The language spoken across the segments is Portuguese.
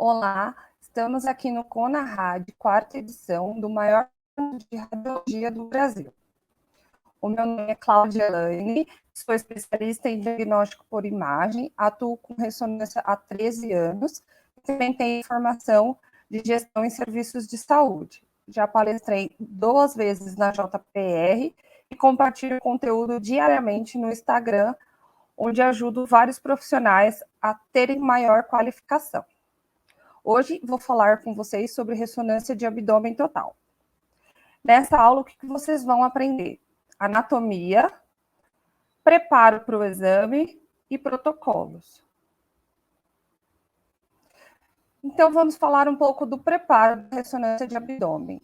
Olá, estamos aqui no CONARAD, quarta edição do maior curso de radiologia do Brasil. O meu nome é Cláudia Elaine, sou especialista em diagnóstico por imagem, atuo com ressonância há 13 anos e também tenho formação de gestão em serviços de saúde. Já palestrei 2 vezes na JPR e compartilho conteúdo diariamente no Instagram, onde ajudo vários profissionais a terem maior qualificação. Hoje vou falar com vocês sobre ressonância de abdômen total. Nessa aula, o que vocês vão aprender? Anatomia, preparo para o exame e protocolos. Então, vamos falar um pouco do preparo da ressonância de abdômen.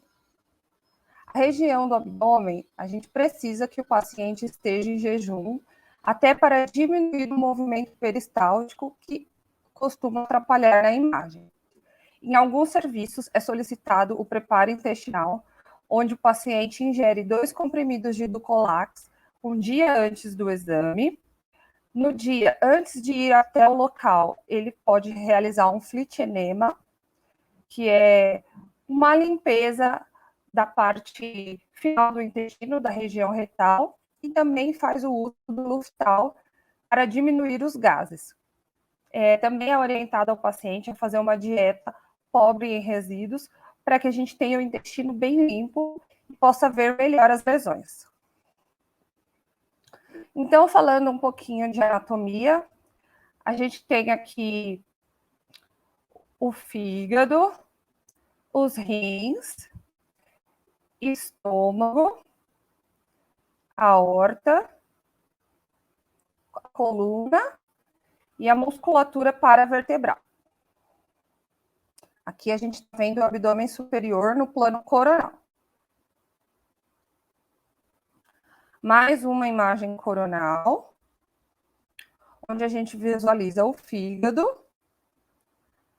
A região do abdômen, a gente precisa que o paciente esteja em jejum, até para diminuir o movimento peristáltico que costuma atrapalhar na imagem. Em alguns serviços, é solicitado o preparo intestinal, onde o paciente ingere 2 comprimidos de Dulcolax um dia antes do exame. No dia antes de ir até o local, ele pode realizar um flit enema, que é uma limpeza da parte final do intestino, da região retal, e também faz o uso do Luftal para diminuir os gases. Também é orientado ao paciente a fazer uma dieta pobre em resíduos, para que a gente tenha o intestino bem limpo e possa ver melhor as lesões. Então, falando um pouquinho de anatomia, a gente tem aqui o fígado, os rins, estômago, a aorta, a coluna e a musculatura paravertebral. Aqui a gente está vendo o abdômen superior no plano coronal. Mais uma imagem coronal, onde a gente visualiza o fígado,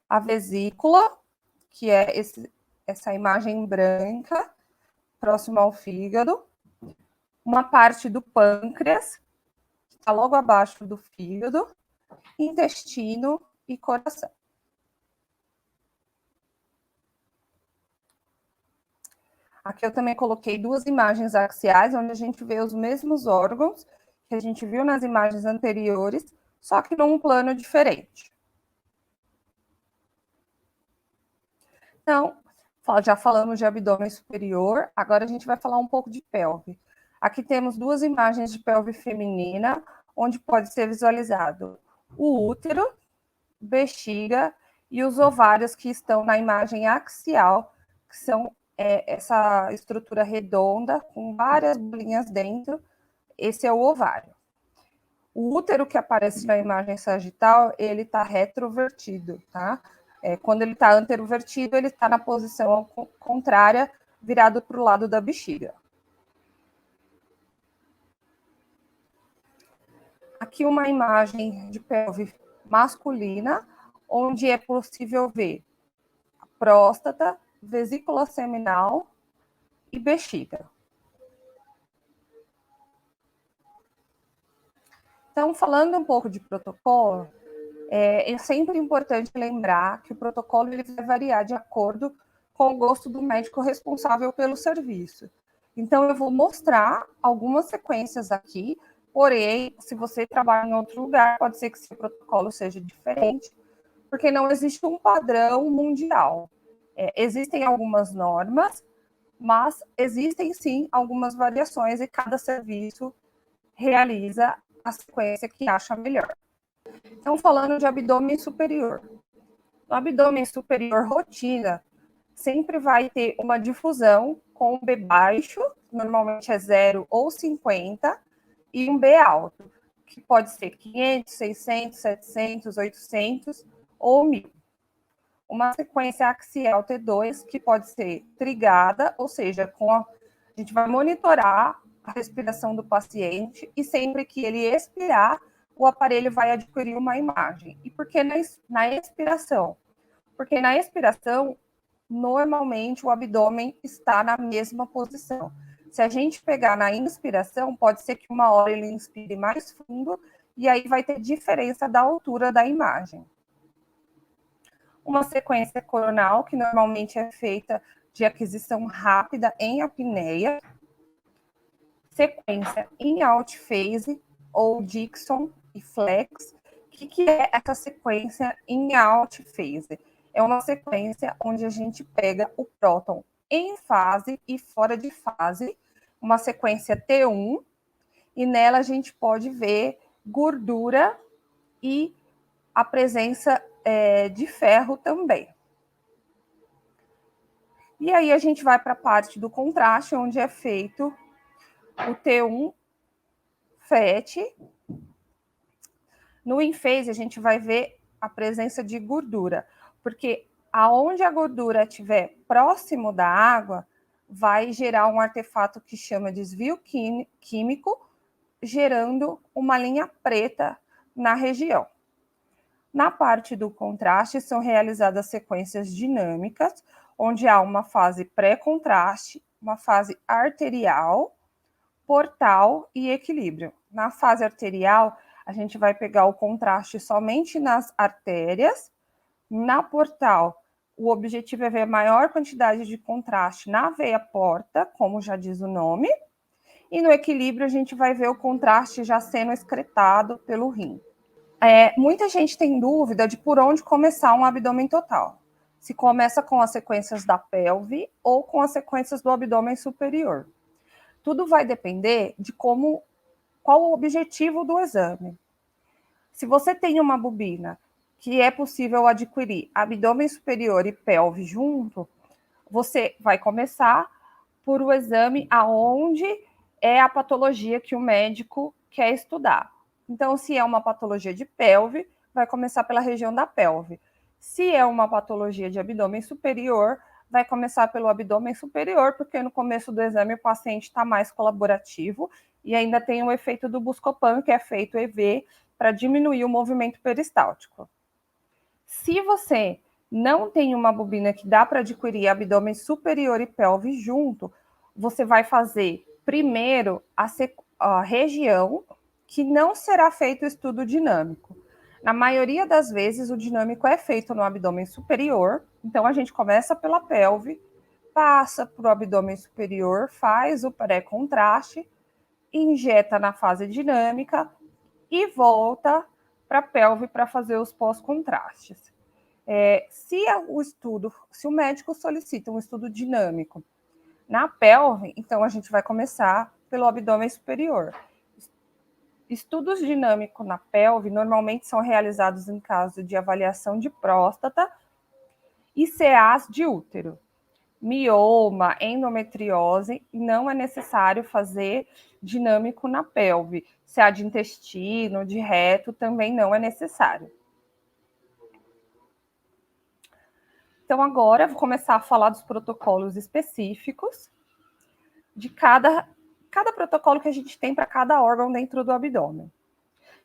a vesícula, que é essa imagem branca, próximo ao fígado, uma parte do pâncreas, que está logo abaixo do fígado, intestino e coração. Aqui eu também coloquei 2 imagens axiais, onde a gente vê os mesmos órgãos que a gente viu nas imagens anteriores, só que num plano diferente. Então, já falamos de abdômen superior, agora a gente vai falar um pouco de pelve. Aqui temos 2 imagens de pelve feminina, onde pode ser visualizado o útero, bexiga e os ovários que estão na imagem axial, que são essa estrutura redonda com várias bolinhas dentro. Esse é o ovário. O útero que aparece na imagem sagital, ele está retrovertido, tá? Quando ele está anterovertido, ele está na posição contrária, virado para o lado da bexiga. Aqui uma imagem de pelve masculina, onde é possível ver a próstata, vesícula seminal e bexiga. Então, falando um pouco de protocolo, é sempre importante lembrar que o protocolo ele vai variar de acordo com o gosto do médico responsável pelo serviço. Então, eu vou mostrar algumas sequências aqui, porém, se você trabalha em outro lugar, pode ser que seu protocolo seja diferente, porque não existe um padrão mundial. Existem algumas normas, mas existem sim algumas variações e cada serviço realiza a sequência que acha melhor. Então, falando de abdômen superior. No abdômen superior rotina, sempre vai ter uma difusão com um B baixo, normalmente é 0 ou 50, e um B alto, que pode ser 500, 600, 700, 800 ou 1000. Uma sequência axial T2, que pode ser trigada, ou seja, a gente vai monitorar a respiração do paciente e sempre que ele expirar, o aparelho vai adquirir uma imagem. E por que na expiração? Porque na expiração, normalmente o abdômen está na mesma posição. Se a gente pegar na inspiração, pode ser que uma hora ele inspire mais fundo e aí vai ter diferença da altura da imagem. uma sequência coronal, que normalmente é feita de aquisição rápida em apneia, sequência em outphase, ou Dixon e Flex. O que é essa sequência em outphase? É uma sequência onde a gente pega o próton em fase e fora de fase, uma sequência T1, e nela a gente pode ver gordura e a presença de ferro também. E aí a gente vai para a parte do contraste, onde é feito o T1 FET. No in-phase a gente vai ver a presença de gordura, porque aonde a gordura estiver próximo da água, vai gerar um artefato que chama desvio químico, gerando uma linha preta na região. Na parte do contraste, são realizadas sequências dinâmicas, onde há uma fase pré-contraste, uma fase arterial, portal e equilíbrio. Na fase arterial, a gente vai pegar o contraste somente nas artérias. Na portal, o objetivo é ver a maior quantidade de contraste na veia porta, como já diz o nome. E no equilíbrio, a gente vai ver o contraste já sendo excretado pelo rim. Muita gente tem dúvida de por onde começar um abdômen total. Se começa com as sequências da pelve ou com as sequências do abdômen superior. Tudo vai depender de qual o objetivo do exame. Se você tem uma bobina que é possível adquirir abdômen superior e pelve junto, você vai começar por o exame aonde é a patologia que o médico quer estudar. Então, se é uma patologia de pelve, vai começar pela região da pelve. Se é uma patologia de abdômen superior, vai começar pelo abdômen superior, porque no começo do exame o paciente está mais colaborativo e ainda tem o efeito do Buscopan, que é feito EV, para diminuir o movimento peristáltico. Se você não tem uma bobina que dá para adquirir abdômen superior e pelve junto, você vai fazer primeiro a região que não será feito o estudo dinâmico. Na maioria das vezes, o dinâmico é feito no abdômen superior, então a gente começa pela pelve, passa para o abdômen superior, faz o pré-contraste, injeta na fase dinâmica e volta para a pelve para fazer os pós-contrastes. Se o médico solicita um estudo dinâmico na pelve, então a gente vai começar pelo abdômen superior. Estudos dinâmicos na pelve normalmente são realizados em caso de avaliação de próstata e CAs de útero. Mioma, endometriose, não é necessário fazer dinâmico na pelve. CA de intestino, de reto, também não é necessário. Então, agora eu vou começar a falar dos protocolos específicos de cada protocolo que a gente tem para cada órgão dentro do abdômen.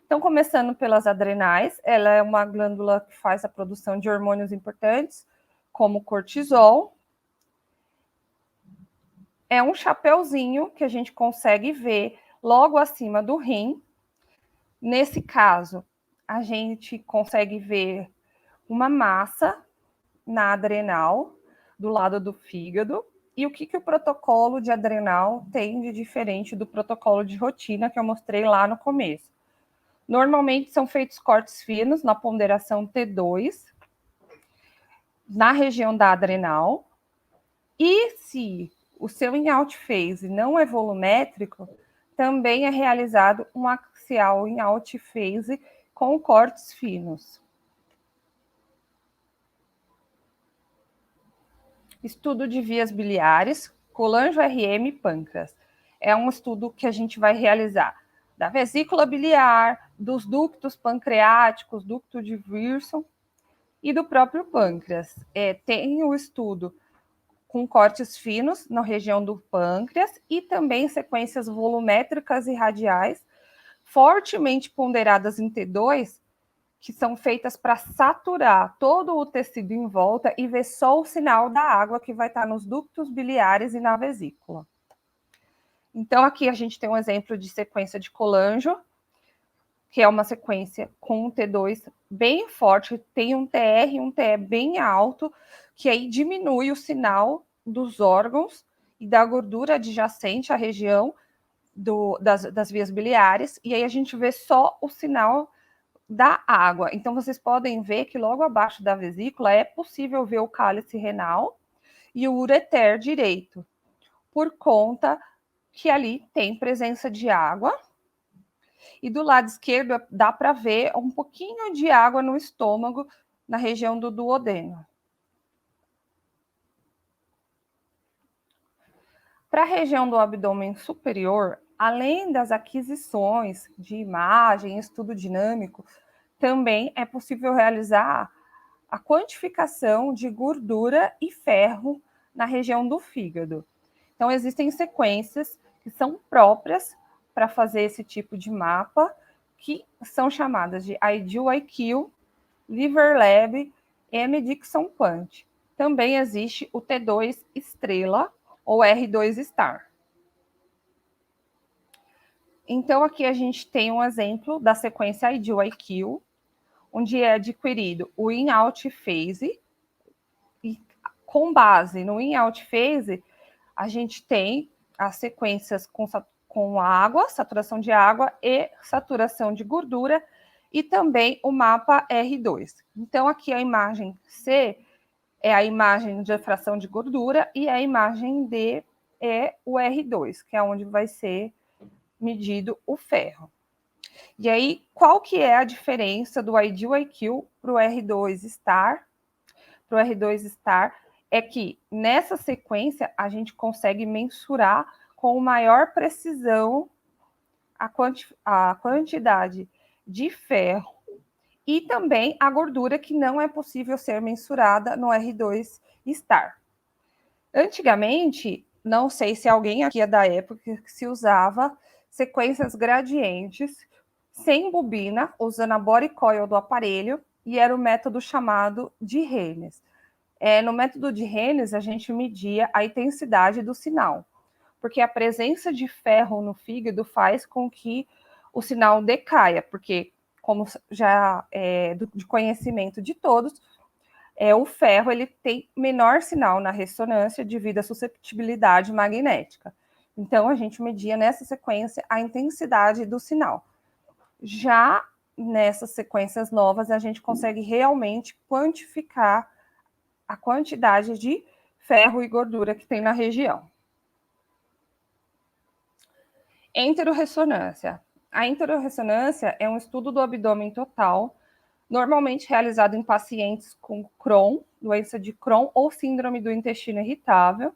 Então, começando pelas adrenais, ela é uma glândula que faz a produção de hormônios importantes, como cortisol. É um chapeuzinho que a gente consegue ver logo acima do rim. Nesse caso, a gente consegue ver uma massa na adrenal, do lado do fígado. E o que o protocolo de adrenal tem de diferente do protocolo de rotina que eu mostrei lá no começo? Normalmente são feitos cortes finos na ponderação T2, na região da adrenal. E se o seu in-out phase não é volumétrico, também é realizado um axial in-out phase com cortes finos. Estudo de vias biliares, colangio-RM e pâncreas. É um estudo que a gente vai realizar da vesícula biliar, dos ductos pancreáticos, ducto de Wilson e do próprio pâncreas. Tem o estudo com cortes finos na região do pâncreas e também sequências volumétricas e radiais, fortemente ponderadas em T2, que são feitas para saturar todo o tecido em volta e ver só o sinal da água que vai estar nos ductos biliares e na vesícula. Então, aqui a gente tem um exemplo de sequência de colangio, que é uma sequência com um T2 bem forte, tem um TR e um TE bem alto, que aí diminui o sinal dos órgãos e da gordura adjacente à região das vias biliares, e aí a gente vê só o sinal da água. Então, vocês podem ver que logo abaixo da vesícula é possível ver o cálice renal e o ureter direito, por conta que ali tem presença de água. E do lado esquerdo dá para ver um pouquinho de água no estômago, na região do duodeno. Para a região do abdômen superior, além das aquisições de imagem, estudo dinâmico, também é possível realizar a quantificação de gordura e ferro na região do fígado. Então, existem sequências que são próprias para fazer esse tipo de mapa, que são chamadas de IDEAL-IQ, Liver Lab e Dixon Quant. Também existe o T2 Estrela ou R2 Star. Então, aqui a gente tem um exemplo da sequência IDEAL-IQ, onde é adquirido o in-out phase, e com base no in-out phase, a gente tem as sequências com água, saturação de água e saturação de gordura, e também o mapa R2. Então, aqui a imagem C é a imagem de fração de gordura e a imagem D é o R2, que é onde vai ser medido o ferro. E aí, qual que é a diferença do IDEAL-IQ para o R2 Star? Para o R2 Star é que nessa sequência a gente consegue mensurar com maior precisão a quantidade de ferro e também a gordura, que não é possível ser mensurada no R2 Star. Antigamente, não sei se alguém aqui é da época que se usava sequências gradientes sem bobina, usando a body coil do aparelho, e era o método chamado de Haynes. No método de Haynes, a gente media a intensidade do sinal, porque a presença de ferro no fígado faz com que o sinal decaia, porque, como já é de conhecimento de todos, o ferro ele tem menor sinal na ressonância devido à susceptibilidade magnética. Então, a gente media nessa sequência a intensidade do sinal. Já nessas sequências novas, a gente consegue realmente quantificar a quantidade de ferro e gordura que tem na região. Enterorressonância. A enterorressonância é um estudo do abdômen total, normalmente realizado em pacientes com Crohn, doença de Crohn ou síndrome do intestino irritável.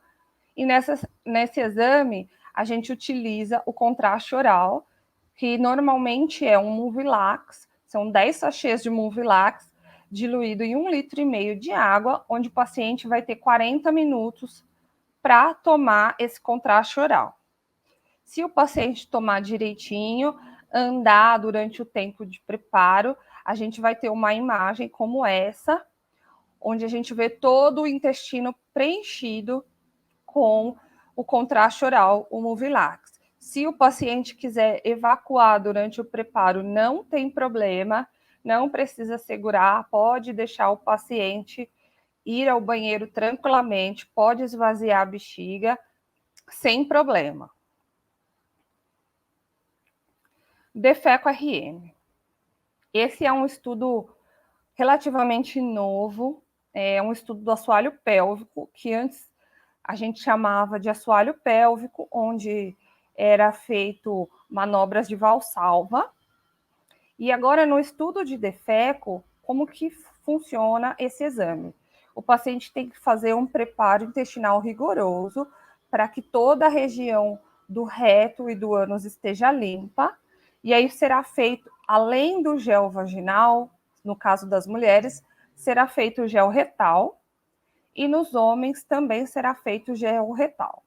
E nesse exame, a gente utiliza o contraste oral, que normalmente é um Muvilax, são 10 sachês de Muvilax, diluído em 1,5 litro de água, onde o paciente vai ter 40 minutos para tomar esse contraste oral. Se o paciente tomar direitinho, andar durante o tempo de preparo, a gente vai ter uma imagem como essa, onde a gente vê todo o intestino preenchido com o contraste oral, o Muvilax. Se o paciente quiser evacuar durante o preparo, não tem problema, não precisa segurar, pode deixar o paciente ir ao banheiro tranquilamente, pode esvaziar a bexiga, sem problema. DEFECO-RM. Esse é um estudo relativamente novo, é um estudo do assoalho pélvico, que antes a gente chamava de assoalho pélvico, onde era feito manobras de valsalva. E agora, no estudo de DEFECO, como que funciona esse exame? O paciente tem que fazer um preparo intestinal rigoroso para que toda a região do reto e do ânus esteja limpa, e aí será feito, além do gel vaginal, no caso das mulheres, será feito o gel retal, e nos homens também será feito o gel retal.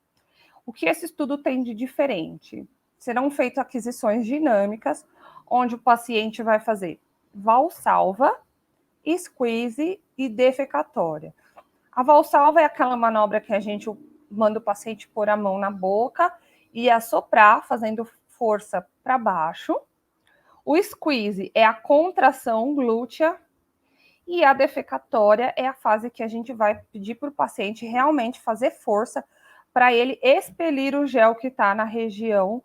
O que esse estudo tem de diferente? Serão feitas aquisições dinâmicas, onde o paciente vai fazer valsalva, squeeze e defecatória. A valsalva é aquela manobra que a gente manda o paciente pôr a mão na boca e assoprar, fazendo força para baixo. O squeeze é a contração glútea e a defecatória é a fase que a gente vai pedir para o paciente realmente fazer força para ele expelir o gel que está na região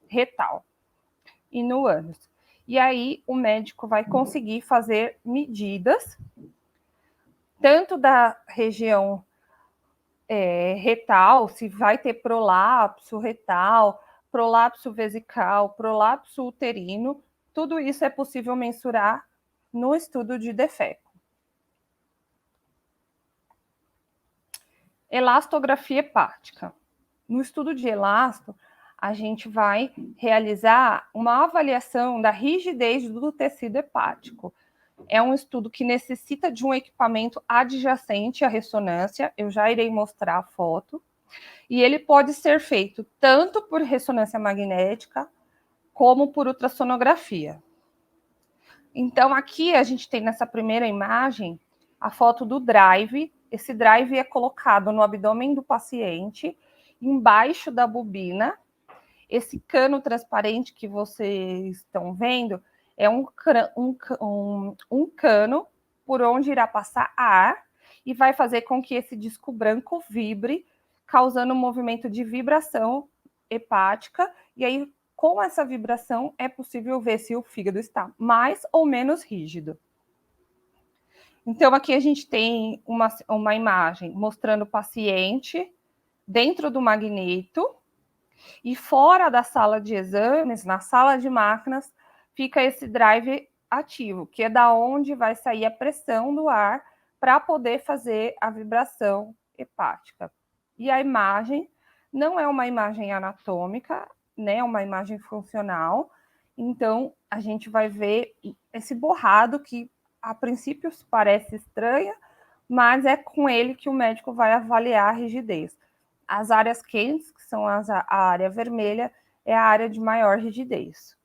retal e no ânus. E aí o médico vai conseguir fazer medidas, tanto da região retal, se vai ter prolapso retal, prolapso vesical, prolapso uterino, tudo isso é possível mensurar no estudo de defeco. Elastografia hepática. No estudo de elasto, a gente vai realizar uma avaliação da rigidez do tecido hepático. É um estudo que necessita de um equipamento adjacente à ressonância, eu já irei mostrar a foto, e ele pode ser feito tanto por ressonância magnética como por ultrassonografia. Então, aqui a gente tem nessa primeira imagem a foto do drive. Esse drive é colocado no abdômen do paciente, embaixo da bobina. Esse cano transparente que vocês estão vendo é um cano por onde irá passar ar e vai fazer com que esse disco branco vibre, causando um movimento de vibração hepática, e aí, com essa vibração, é possível ver se o fígado está mais ou menos rígido. Então, aqui a gente tem uma imagem mostrando o paciente dentro do magneto, e fora da sala de exames, na sala de máquinas, fica esse drive ativo, que é da onde vai sair a pressão do ar para poder fazer a vibração hepática. E a imagem não é uma imagem anatômica, né? É uma imagem funcional. Então, a gente vai ver esse borrado que, a princípio, parece estranha, mas é com ele que o médico vai avaliar a rigidez. As áreas quentes, que são a área vermelha, é a área de maior rigidez.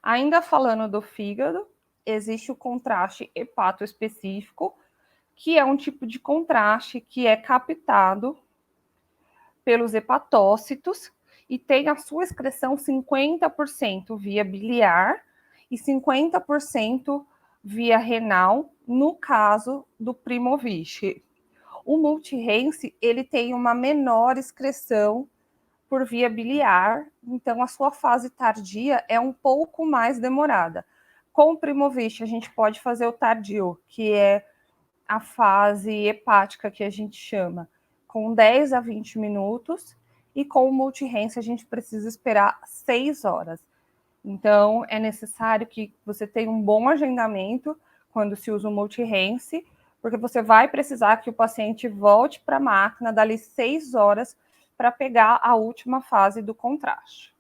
Ainda falando do fígado, existe o contraste hepatoespecífico, que é um tipo de contraste que é captado pelos hepatócitos e tem a sua excreção 50% via biliar e 50% via renal, no caso do Primovic. O Multirense, ele tem uma menor excreção por via biliar, então a sua fase tardia é um pouco mais demorada. Com o Primovic, a gente pode fazer o tardio, que é a fase hepática que a gente chama, com 10 a 20 minutos, e com o Multirense a gente precisa esperar 6 horas. Então, é necessário que você tenha um bom agendamento quando se usa o Multirense, porque você vai precisar que o paciente volte para a máquina dali 6 horas para pegar a última fase do contraste.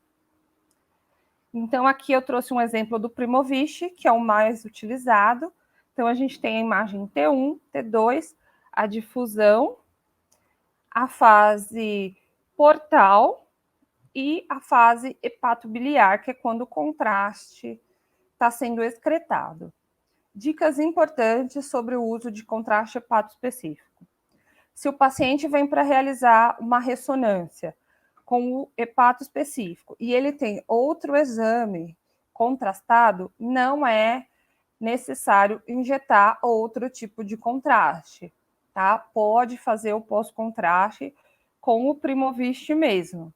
Então, aqui eu trouxe um exemplo do Primovic, que é o mais utilizado. Então, a gente tem a imagem T1, T2, a difusão, a fase portal e a fase hepatobiliar, que é quando o contraste está sendo excretado. Dicas importantes sobre o uso de contraste hepatoespecífico. Se o paciente vem para realizar uma ressonância com o hepatoespecífico e ele tem outro exame contrastado, não é necessário injetar outro tipo de contraste, tá? Pode fazer o pós-contraste com o Primovic mesmo.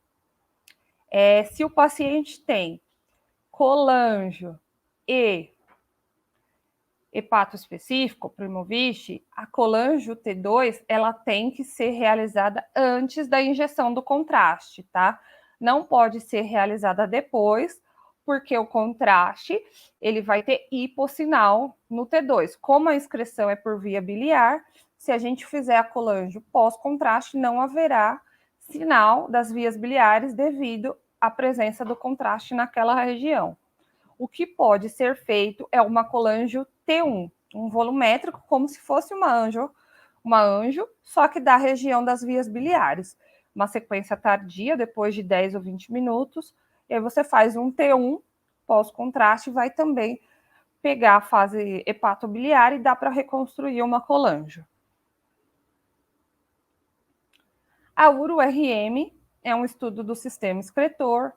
Se o paciente tem colangio e hepatoespecífico, Primovic, a colangio T2, ela tem que ser realizada antes da injeção do contraste, tá? Não pode ser realizada depois, porque o contraste, ele vai ter hipossinal no T2. Como a excreção é por via biliar, se a gente fizer a colangio pós-contraste, não haverá sinal das vias biliares devido à presença do contraste naquela região. O que pode ser feito é uma colangio T1, um volumétrico, como se fosse uma anjo, só que da região das vias biliares. Uma sequência tardia, depois de 10 ou 20 minutos, e aí você faz um T1 pós-contraste, vai também pegar a fase hepatobiliar e dá para reconstruir uma colangio. A URO-RM é um estudo do sistema excretor,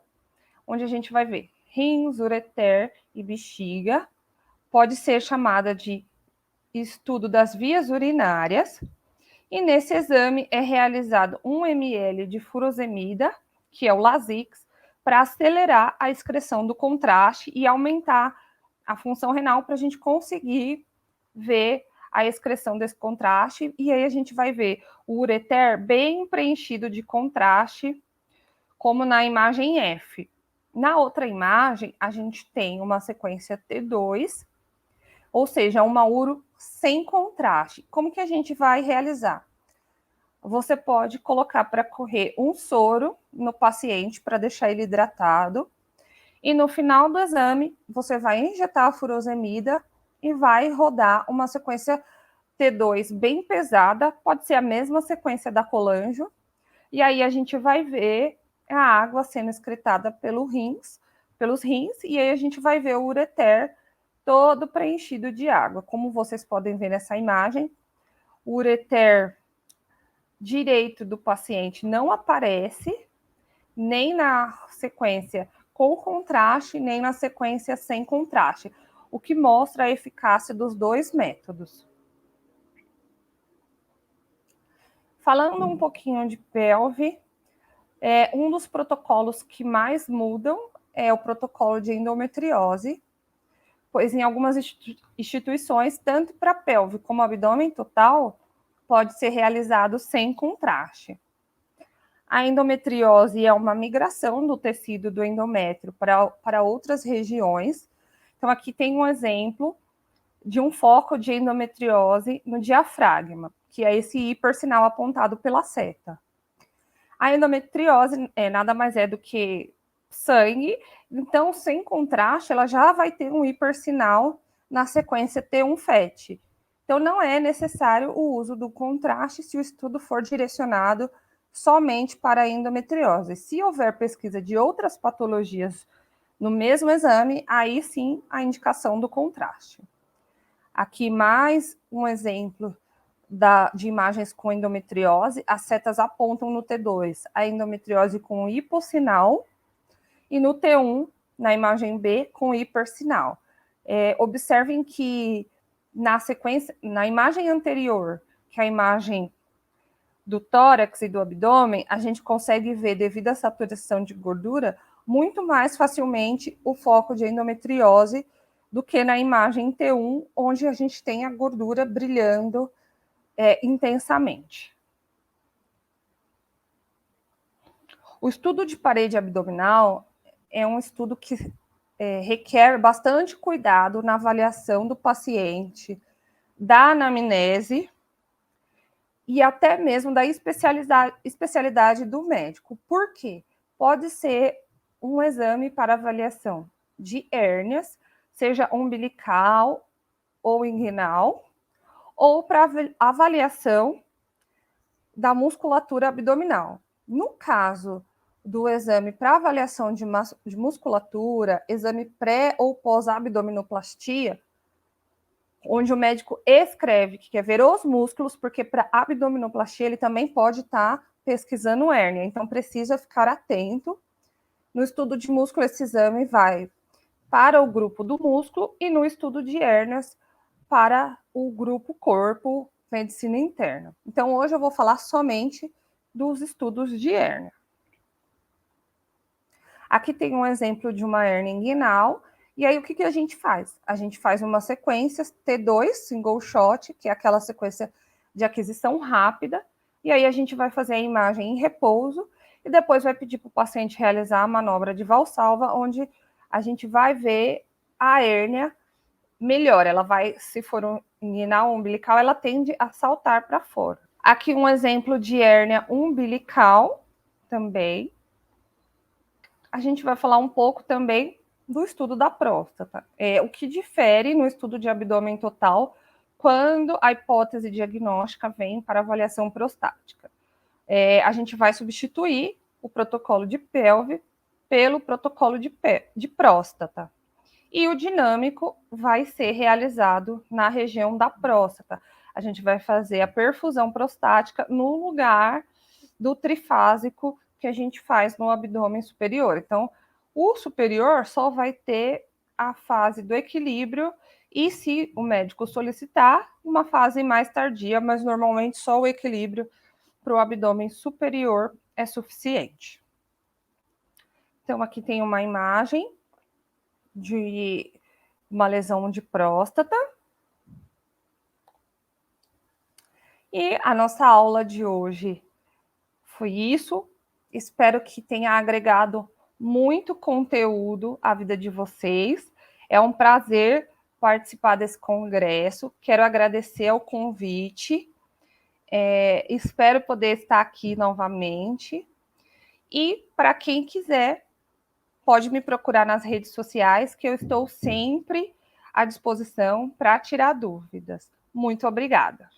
onde a gente vai ver rins, ureter e bexiga. Pode ser chamada de estudo das vias urinárias. E nesse exame é realizado 1 ml de furosemida, que é o Lasix, para acelerar a excreção do contraste e aumentar a função renal para a gente conseguir ver a excreção desse contraste. E aí a gente vai ver o ureter bem preenchido de contraste, como na imagem F. Na outra imagem, a gente tem uma sequência T2, ou seja, uma uro sem contraste. Como que a gente vai realizar? Você pode colocar para correr um soro no paciente para deixar ele hidratado. E no final do exame, você vai injetar a furosemida e vai rodar uma sequência T2 bem pesada, pode ser a mesma sequência da colanjo. E aí a gente vai ver a água sendo excretada pelos rins, e aí a gente vai ver o ureter todo preenchido de água. Como vocês podem ver nessa imagem, o ureter direito do paciente não aparece, nem na sequência com contraste, nem na sequência sem contraste, o que mostra a eficácia dos dois métodos. Falando um pouquinho de pelve, um dos protocolos que mais mudam é o protocolo de endometriose, pois em algumas instituições, tanto para pelve como abdômen total, pode ser realizado sem contraste. A endometriose é uma migração do tecido do endométrio para outras regiões. Então, aqui tem um exemplo de um foco de endometriose no diafragma, que é esse hipersinal apontado pela seta. A endometriose nada mais é do que sangue, então, sem contraste, ela já vai ter um hipersinal na sequência T1-FET. Então, não é necessário o uso do contraste se o estudo for direcionado somente para a endometriose. Se houver pesquisa de outras patologias no mesmo exame, aí sim a indicação do contraste. Aqui mais um exemplo de imagens com endometriose. As setas apontam no T2 a endometriose com hipossinal e no T1, na imagem B, com hipersinal. Observem que na sequência, na imagem anterior, que é a imagem do tórax e do abdômen, a gente consegue ver, devido à saturação de gordura, muito mais facilmente o foco de endometriose do que na imagem T1, onde a gente tem a gordura brilhando intensamente. O estudo de parede abdominal é um estudo que requer bastante cuidado na avaliação do paciente, da anamnese e até mesmo da especialidade do médico. Por quê? Pode ser um exame para avaliação de hérnias, seja umbilical ou inguinal, ou para avaliação da musculatura abdominal. No caso do exame para avaliação de musculatura, exame pré ou pós-abdominoplastia, onde o médico escreve que quer ver os músculos, porque para abdominoplastia ele também pode estar pesquisando hérnia, então precisa ficar atento. No estudo de músculo, esse exame vai para o grupo do músculo e no estudo de hérnias para o grupo corpo, medicina interna. Então, hoje eu vou falar somente dos estudos de hérnia. Aqui tem um exemplo de uma hérnia inguinal. E aí, o que a gente faz? A gente faz uma sequência T2, single shot, que é aquela sequência de aquisição rápida. E aí, a gente vai fazer a imagem em repouso e depois vai pedir para o paciente realizar a manobra de Valsalva, onde a gente vai ver a hérnia melhor. Ela vai, se for um inguinal umbilical, ela tende a saltar para fora. Aqui um exemplo de hérnia umbilical também. A gente vai falar um pouco também do estudo da próstata. O que difere no estudo de abdômen total quando a hipótese diagnóstica vem para avaliação prostática. A gente vai substituir o protocolo de pelve pelo protocolo de próstata. E o dinâmico vai ser realizado na região da próstata. A gente vai fazer a perfusão prostática no lugar do trifásico que a gente faz no abdômen superior. Então, O superior só vai ter a fase do equilíbrio e, se o médico solicitar, uma fase mais tardia, mas normalmente só o equilíbrio para o abdômen superior é suficiente. Então, aqui tem uma imagem de uma lesão de próstata. E a nossa aula de hoje foi isso. Espero que tenha agregado muito conteúdo à vida de vocês. É um prazer participar desse congresso. Quero agradecer o convite. Espero poder estar aqui novamente. E para quem quiser, pode me procurar nas redes sociais, que eu estou sempre à disposição para tirar dúvidas. Muito obrigada.